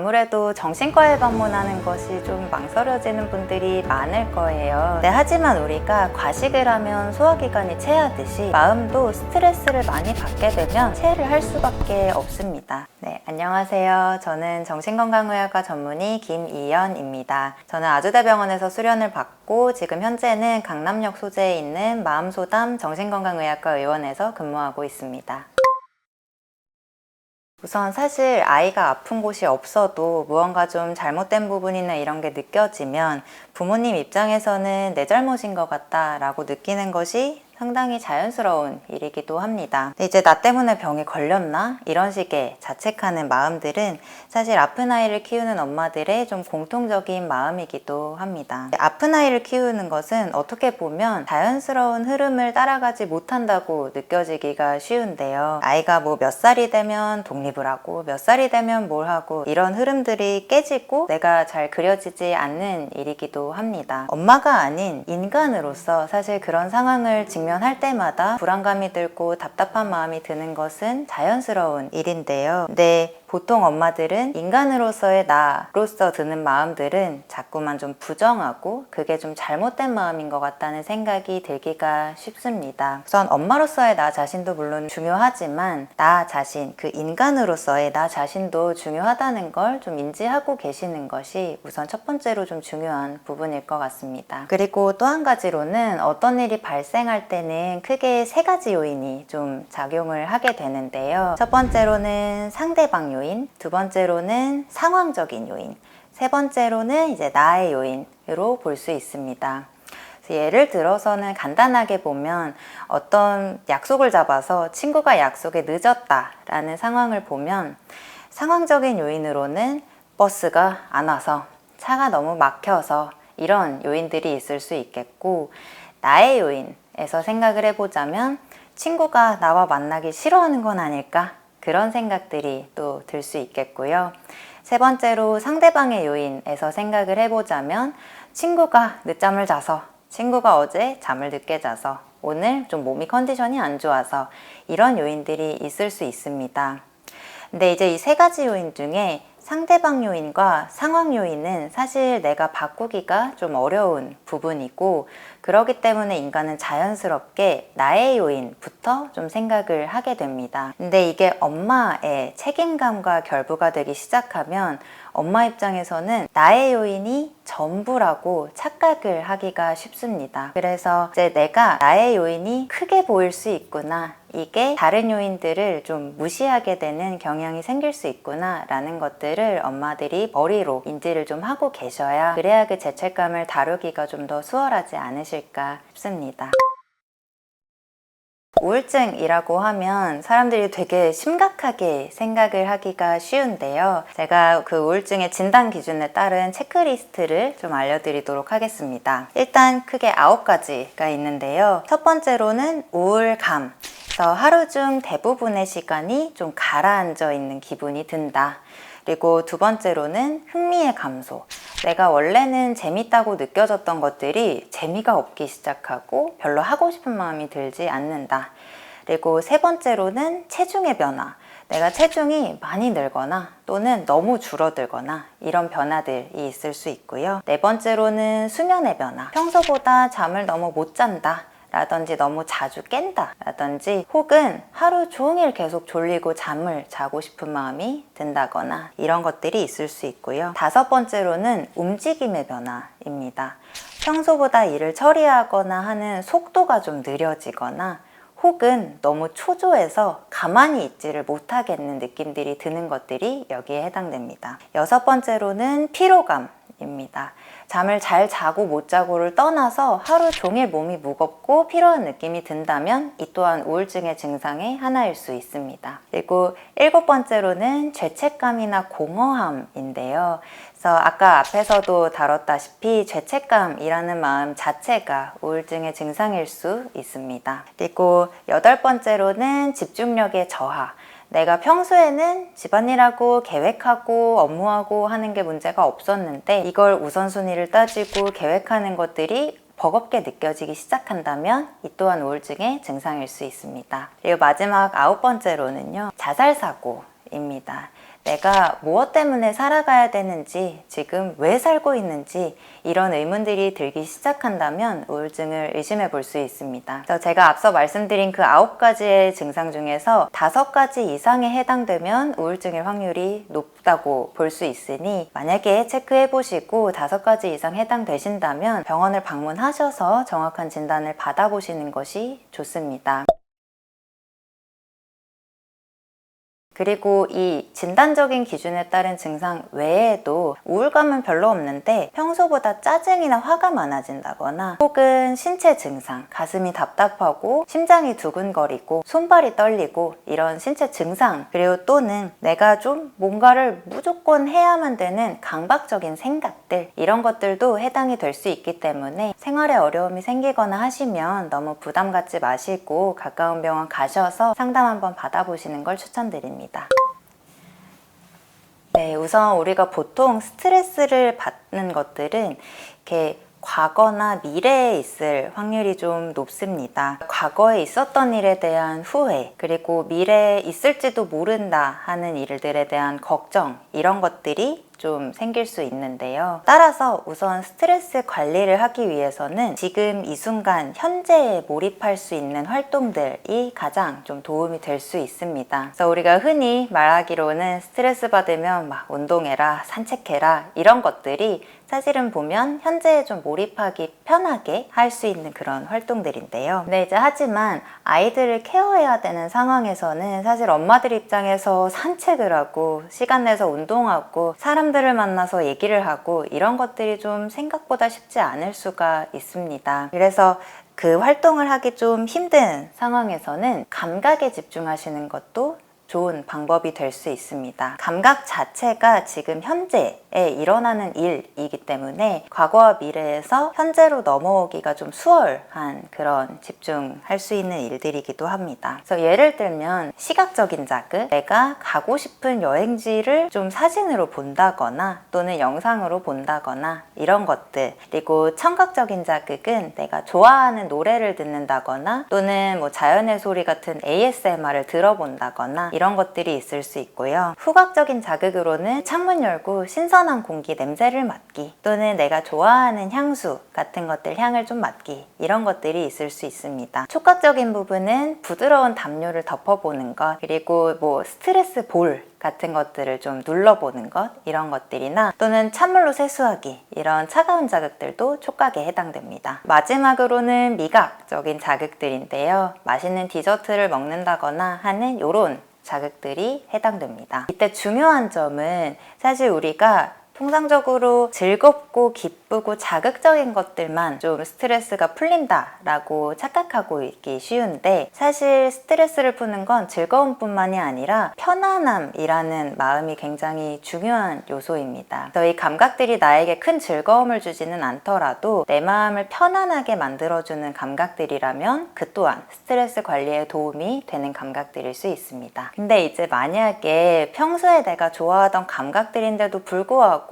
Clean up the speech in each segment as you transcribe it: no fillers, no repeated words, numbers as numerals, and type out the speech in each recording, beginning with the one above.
아무래도 정신과에 방문하는 것이 좀 망설여지는 분들이 많을 거예요. 네, 하지만 우리가 과식을 하면 소화기관이 체하듯이 마음도 스트레스를 많이 받게 되면 체를 할 수밖에 없습니다. 네, 안녕하세요. 저는 정신건강의학과 전문의 김이연입니다. 저는 아주대병원에서 수련을 받고 지금 현재는 강남역 소재에 있는 마음소담 정신건강의학과 의원에서 근무하고 있습니다. 우선 사실 아이가 아픈 곳이 없어도 무언가 좀 잘못된 부분이나 이런 게 느껴지면 부모님 입장에서는 내 잘못인 것 같다 라고 느끼는 것이 상당히 자연스러운 일이기도 합니다. 근데 이제 나 때문에 병에 걸렸나? 이런 식의 자책하는 마음들은 사실 아픈 아이를 키우는 엄마들의 좀 공통적인 마음이기도 합니다. 아픈 아이를 키우는 것은 어떻게 보면 자연스러운 흐름을 따라가지 못한다고 느껴지기가 쉬운데요. 아이가 뭐 몇 살이 되면 독립을 하고 몇 살이 되면 뭘 하고 이런 흐름들이 깨지고 내가 잘 그려지지 않는 일이기도 합니다. 엄마가 아닌 인간으로서 사실 그런 상황을 직면할 때마다 불안감이 들고 답답한 마음이 드는 것은 자연스러운 일인데요. 근데 보통 엄마들은 인간으로서의 나로서 드는 마음들은 자꾸만 좀 부정하고 그게 좀 잘못된 마음인 것 같다는 생각이 들기가 쉽습니다. 우선 엄마로서의 나 자신도 물론 중요하지만 나 자신, 그 인간으로서의 나 자신도 중요하다는 걸 좀 인지하고 계시는 것이 우선 첫 번째로 좀 중요한 부분일 것 같습니다. 그리고 또 한 가지로는 어떤 일이 발생할 때는 크게 세 가지 요인이 좀 작용을 하게 되는데요. 첫 번째로는 상대방 요인, 두 번째로는 상황적인 요인, 세 번째로는 이제 나의 요인으로 볼 수 있습니다. 예를 들어서는 간단하게 보면 어떤 약속을 잡아서 친구가 약속에 늦었다라는 상황을 보면 상황적인 요인으로는 버스가 안 와서, 차가 너무 막혀서 이런 요인들이 있을 수 있겠고, 나의 요인에서 생각을 해보자면 친구가 나와 만나기 싫어하는 건 아닐까? 그런 생각들이 또 들 수 있겠고요. 세 번째로 상대방의 요인에서 생각을 해보자면 친구가 늦잠을 자서, 친구가 어제 잠을 늦게 자서, 오늘 좀 몸이 컨디션이 안 좋아서 이런 요인들이 있을 수 있습니다. 근데 이제 이 세 가지 요인 중에 상대방 요인과 상황 요인은 사실 내가 바꾸기가 좀 어려운 부분이고, 그렇기 때문에 인간은 자연스럽게 나의 요인부터 좀 생각을 하게 됩니다. 근데 이게 엄마의 책임감과 결부가 되기 시작하면 엄마 입장에서는 나의 요인이 전부라고 착각을 하기가 쉽습니다. 그래서 이제 내가 나의 요인이 크게 보일 수 있구나, 이게 다른 요인들을 좀 무시하게 되는 경향이 생길 수 있구나 라는 것들을 엄마들이 머리로 인지를 좀 하고 계셔야, 그래야 그 죄책감을 다루기가 좀 더 수월하지 않으실까 싶습니다. 우울증이라고 하면 사람들이 되게 심각하게 생각을 하기가 쉬운데요. 제가 그 우울증의 진단 기준에 따른 체크리스트를 좀 알려드리도록 하겠습니다. 일단 크게 9가지가 있는데요. 첫 번째로는 우울감. 그래서 하루 중 대부분의 시간이 좀 가라앉아 있는 기분이 든다. 그리고 두 번째로는 흥미의 감소. 내가 원래는 재밌다고 느껴졌던 것들이 재미가 없기 시작하고 별로 하고 싶은 마음이 들지 않는다. 그리고 세 번째로는 체중의 변화. 내가 체중이 많이 늘거나 또는 너무 줄어들거나 이런 변화들이 있을 수 있고요. 네 번째로는 수면의 변화. 평소보다 잠을 너무 못 잔다 라든지 너무 자주 깬다 라든지, 혹은 하루 종일 계속 졸리고 잠을 자고 싶은 마음이 든다거나 이런 것들이 있을 수 있고요. 다섯 번째로는 움직임의 변화입니다. 평소보다 일을 처리하거나 하는 속도가 좀 느려지거나, 혹은 너무 초조해서 가만히 있지를 못하겠는 느낌들이 드는 것들이 여기에 해당됩니다. 여섯 번째로는 피로감입니다. 잠을 잘 자고 못 자고를 떠나서 하루 종일 몸이 무겁고 피로한 느낌이 든다면 이 또한 우울증의 증상의 하나일 수 있습니다. 그리고 일곱 번째로는 죄책감이나 공허함인데요. 그래서 아까 앞에서도 다뤘다시피 죄책감이라는 마음 자체가 우울증의 증상일 수 있습니다. 그리고 여덟 번째로는 집중력의 저하. 내가 평소에는 집안일하고 계획하고 업무하고 하는 게 문제가 없었는데 이걸 우선순위를 따지고 계획하는 것들이 버겁게 느껴지기 시작한다면 이 또한 우울증의 증상일 수 있습니다. 그리고 마지막 아홉 번째로는요, 자살사고입니다. 내가 무엇 때문에 살아가야 되는지, 지금 왜 살고 있는지 이런 의문들이 들기 시작한다면 우울증을 의심해 볼 수 있습니다. 그래서 제가 앞서 말씀드린 그 9가지의 증상 중에서 5가지 이상에 해당되면 우울증일 확률이 높다고 볼 수 있으니, 만약에 체크해 보시고 5가지 이상 해당되신다면 병원을 방문하셔서 정확한 진단을 받아보시는 것이 좋습니다. 그리고 이 진단적인 기준에 따른 증상 외에도 우울감은 별로 없는데 평소보다 짜증이나 화가 많아진다거나, 혹은 신체 증상, 가슴이 답답하고 심장이 두근거리고 손발이 떨리고 이런 신체 증상, 그리고 또는 내가 좀 뭔가를 무조건 해야만 되는 강박적인 생각들, 이런 것들도 해당이 될 수 있기 때문에 생활에 어려움이 생기거나 하시면 너무 부담 갖지 마시고 가까운 병원 가셔서 상담 한번 받아보시는 걸 추천드립니다. 네, 우선 우리가 보통 스트레스를 받는 것들은 이렇게 과거나 미래에 있을 확률이 좀 높습니다. 과거에 있었던 일에 대한 후회, 그리고 미래에 있을지도 모른다 하는 일들에 대한 걱정, 이런 것들이 좀 생길 수 있는데요. 따라서 우선 스트레스 관리를 하기 위해서는 지금 이 순간 현재에 몰입할 수 있는 활동들이 가장 좀 도움이 될 수 있습니다. 그래서 우리가 흔히 말하기로는 스트레스 받으면 막 운동해라, 산책해라, 이런 것들이 사실은 보면 현재에 좀 몰입하기 편하게 할 수 있는 그런 활동들인데요. 근데 이제 하지만 아이들을 케어해야 되는 상황에서는 사실 엄마들 입장에서 산책을 하고 시간 내서 운동하고 사람들을 만나서 얘기를 하고 이런 것들이 좀 생각보다 쉽지 않을 수가 있습니다. 그래서 그 활동을 하기 좀 힘든 상황에서는 감각에 집중하시는 것도 좋은 방법이 될 수 있습니다. 감각 자체가 지금 현재에 일어나는 일이기 때문에 과거와 미래에서 현재로 넘어오기가 좀 수월한 그런 집중할 수 있는 일들이기도 합니다. 그래서 예를 들면 시각적인 자극, 내가 가고 싶은 여행지를 좀 사진으로 본다거나 또는 영상으로 본다거나 이런 것들, 그리고 청각적인 자극은 내가 좋아하는 노래를 듣는다거나 또는 뭐 자연의 소리 같은 ASMR을 들어본다거나 이런 것들이 있을 수 있고요. 후각적인 자극으로는 창문 열고 신선한 공기 냄새를 맡기, 또는 내가 좋아하는 향수 같은 것들 향을 좀 맡기, 이런 것들이 있을 수 있습니다. 촉각적인 부분은 부드러운 담요를 덮어보는 것, 그리고 뭐 스트레스 볼 같은 것들을 좀 눌러보는 것, 이런 것들이나 또는 찬물로 세수하기, 이런 차가운 자극들도 촉각에 해당됩니다. 마지막으로는 미각적인 자극들인데요. 맛있는 디저트를 먹는다거나 하는 이런 자극들이 해당됩니다. 이때 중요한 점은 사실 우리가 통상적으로 즐겁고 기쁘고 자극적인 것들만 좀 스트레스가 풀린다라고 착각하고 있기 쉬운데, 사실 스트레스를 푸는 건 즐거움뿐만이 아니라 편안함이라는 마음이 굉장히 중요한 요소입니다. 그래서 이 감각들이 나에게 큰 즐거움을 주지는 않더라도 내 마음을 편안하게 만들어주는 감각들이라면 그 또한 스트레스 관리에 도움이 되는 감각들일 수 있습니다. 근데 이제 만약에 평소에 내가 좋아하던 감각들인데도 불구하고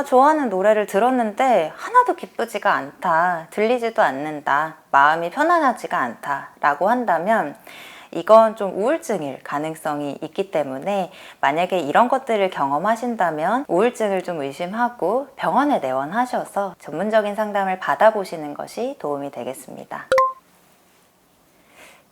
좋아하는 노래를 들었는데 하나도 기쁘지가 않다, 들리지도 않는다, 마음이 편안하지가 않다 라고 한다면 이건 좀 우울증일 가능성이 있기 때문에, 만약에 이런 것들을 경험하신다면 우울증을 좀 의심하고 병원에 내원하셔서 전문적인 상담을 받아보시는 것이 도움이 되겠습니다.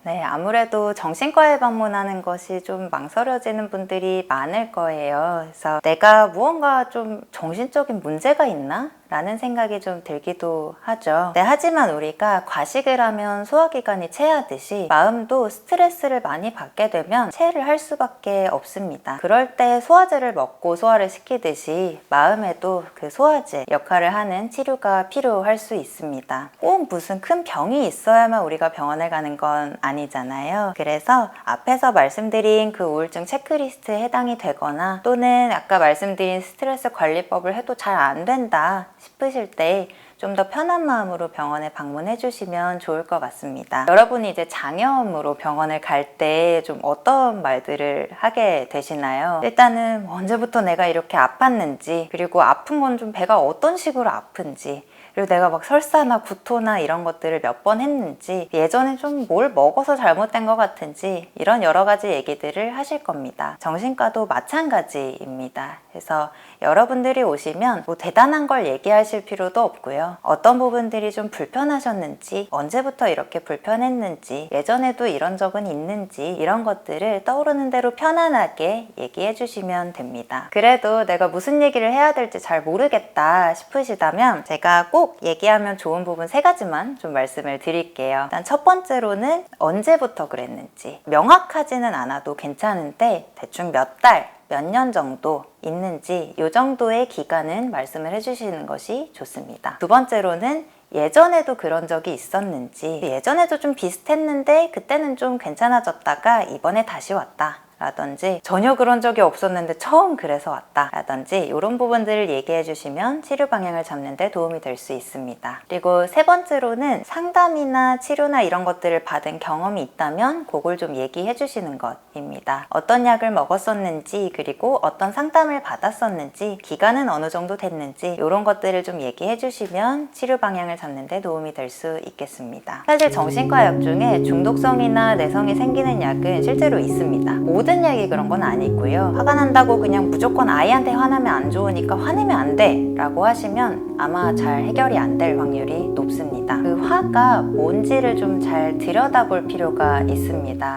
네, 아무래도 정신과에 방문하는 것이 좀 망설여지는 분들이 많을 거예요. 그래서 내가 무언가 좀 정신적인 문제가 있나? 라는 생각이 좀 들기도 하죠. 네, 하지만 우리가 과식을 하면 소화기관이 체하듯이 마음도 스트레스를 많이 받게 되면 체를 할 수밖에 없습니다. 그럴 때 소화제를 먹고 소화를 시키듯이 마음에도 그 소화제 역할을 하는 치료가 필요할 수 있습니다. 꼭 무슨 큰 병이 있어야만 우리가 병원을 가는 건 아니잖아요. 그래서 앞에서 말씀드린 그 우울증 체크리스트에 해당이 되거나, 또는 아까 말씀드린 스트레스 관리법을 해도 잘 안 된다 싶으실 때 좀 더 편한 마음으로 병원에 방문해 주시면 좋을 것 같습니다. 여러분이 이제 장염으로 병원을 갈 때 좀 어떤 말들을 하게 되시나요? 일단은 언제부터 내가 이렇게 아팠는지, 그리고 아픈 건 좀 배가 어떤 식으로 아픈지, 그리고 내가 막 설사나 구토나 이런 것들을 몇 번 했는지, 예전에 좀 뭘 먹어서 잘못된 것 같은지, 이런 여러 가지 얘기들을 하실 겁니다. 정신과도 마찬가지입니다. 그래서 여러분들이 오시면 뭐 대단한 걸 얘기하실 필요도 없고요. 어떤 부분들이 좀 불편하셨는지, 언제부터 이렇게 불편했는지, 예전에도 이런 적은 있는지, 이런 것들을 떠오르는 대로 편안하게 얘기해 주시면 됩니다. 그래도 내가 무슨 얘기를 해야 될지 잘 모르겠다 싶으시다면 제가 꼭 얘기하면 좋은 부분 3가지만 좀 말씀을 드릴게요. 일단 첫 번째로는 언제부터 그랬는지, 명확하지는 않아도 괜찮은데 대충 몇 달, 몇 년 정도 있는지 이 정도의 기간은 말씀을 해주시는 것이 좋습니다. 두 번째로는 예전에도 그런 적이 있었는지, 예전에도 좀 비슷했는데 그때는 좀 괜찮아졌다가 이번에 다시 왔다 라든지, 전혀 그런 적이 없었는데 처음 그래서 왔다 라든지, 이런 부분들을 얘기해 주시면 치료 방향을 잡는 데 도움이 될 수 있습니다. 그리고 세 번째로는 상담이나 치료나 이런 것들을 받은 경험이 있다면 그걸 좀 얘기해 주시는 것입니다. 어떤 약을 먹었었는지, 그리고 어떤 상담을 받았었는지, 기간은 어느 정도 됐는지, 이런 것들을 좀 얘기해 주시면 치료 방향을 잡는 데 도움이 될 수 있겠습니다. 사실 정신과 약 중에 중독성이나 내성이 생기는 약은 실제로 있습니다. 모든 약이 그런 건 아니고요. 화가 난다고 그냥 무조건 아이한테 화나면 안 좋으니까 화내면 안 돼 라고 하시면 아마 잘 해결이 안 될 확률이 높습니다. 그 화가 뭔지를 좀 잘 들여다볼 필요가 있습니다.